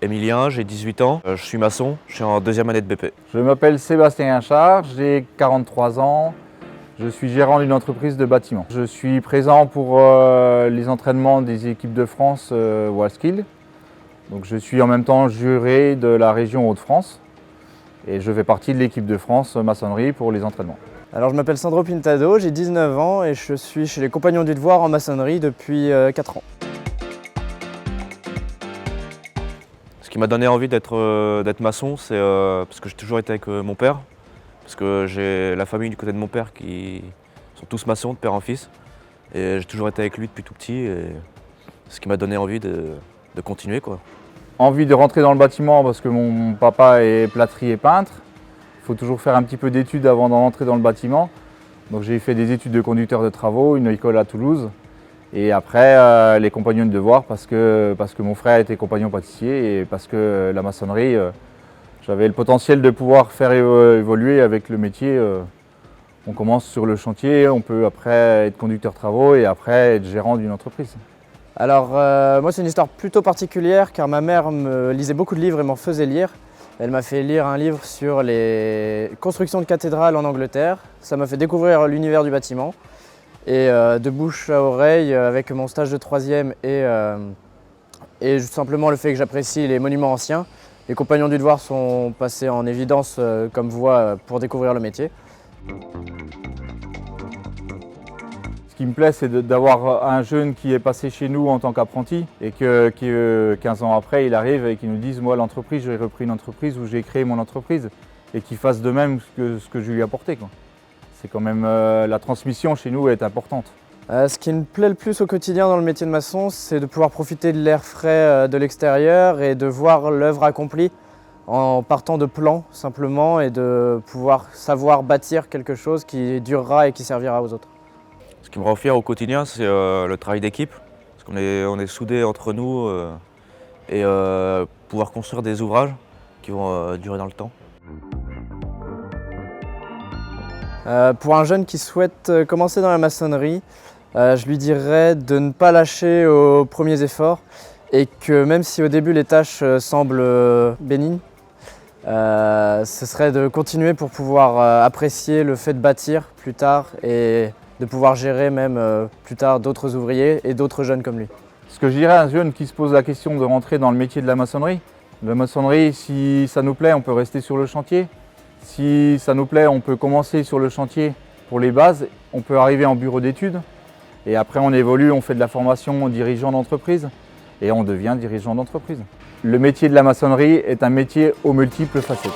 Emilien, j'ai 18 ans, je suis maçon, je suis en deuxième année de BP. Je m'appelle Sébastien Hinchard, j'ai 43 ans, je suis gérant d'une entreprise de bâtiment. Je suis présent pour les entraînements des équipes de France WorldSkill. Donc je suis en même temps juré de la région Hauts-de-France et je fais partie de l'équipe de France maçonnerie pour les entraînements. Alors je m'appelle Sandro Pintado, j'ai 19 ans et je suis chez les Compagnons du Devoir en maçonnerie depuis 4 ans. Ce qui m'a donné envie d'être maçon, c'est parce que j'ai toujours été avec mon père, parce que j'ai la famille du côté de mon père qui sont tous maçons de père en fils, et j'ai toujours été avec lui depuis tout petit, et ce qui m'a donné envie de continuer, quoi. Envie de rentrer dans le bâtiment parce que mon papa est plâtrier et peintre. Il faut toujours faire un petit peu d'études avant d'entrer dans le bâtiment. Donc j'ai fait des études de conducteur de travaux, une école à Toulouse. Et après, les compagnons de devoir parce que mon frère était compagnon pâtissier et parce que la maçonnerie, j'avais le potentiel de pouvoir faire évoluer avec le métier. On commence sur le chantier, on peut après être conducteur de travaux et après être gérant d'une entreprise. Alors moi c'est une histoire plutôt particulière car ma mère me lisait beaucoup de livres et m'en faisait lire. Elle m'a fait lire un livre sur les constructions de cathédrales en Angleterre. Ça m'a fait découvrir l'univers du bâtiment. Et de bouche à oreille, avec mon stage de 3e et simplement le fait que j'apprécie les monuments anciens, les Compagnons du Devoir sont passés en évidence comme voie pour découvrir le métier. Ce qui me plaît, c'est d'avoir un jeune qui est passé chez nous en tant qu'apprenti et que 15 ans après, il arrive et qu'il nous dise « Moi, l'entreprise, j'ai repris une entreprise ou j'ai créé mon entreprise » et qu'il fasse de même ce que je lui ai apporté, quoi. C'est quand même, la transmission chez nous est importante. Ce qui me plaît le plus au quotidien dans le métier de maçon, c'est de pouvoir profiter de l'air frais de l'extérieur et de voir l'œuvre accomplie en partant de plans simplement et de pouvoir savoir bâtir quelque chose qui durera et qui servira aux autres. Ce qui me rend fier au quotidien, c'est le travail d'équipe, parce qu'on est soudés entre nous et pouvoir construire des ouvrages qui vont durer dans le temps. Pour un jeune qui souhaite commencer dans la maçonnerie, je lui dirais de ne pas lâcher aux premiers efforts et que même si au début les tâches semblent bénignes, ce serait de continuer pour pouvoir apprécier le fait de bâtir plus tard et de pouvoir gérer même plus tard d'autres ouvriers et d'autres jeunes comme lui. Ce que je dirais à un jeune qui se pose la question de rentrer dans le métier de la maçonnerie, si ça nous plaît, on peut rester sur le chantier. Si ça nous plaît, on peut commencer sur le chantier pour les bases, on peut arriver en bureau d'études et après on évolue, on fait de la formation dirigeant d'entreprise et on devient dirigeant d'entreprise. Le métier de la maçonnerie est un métier aux multiples facettes.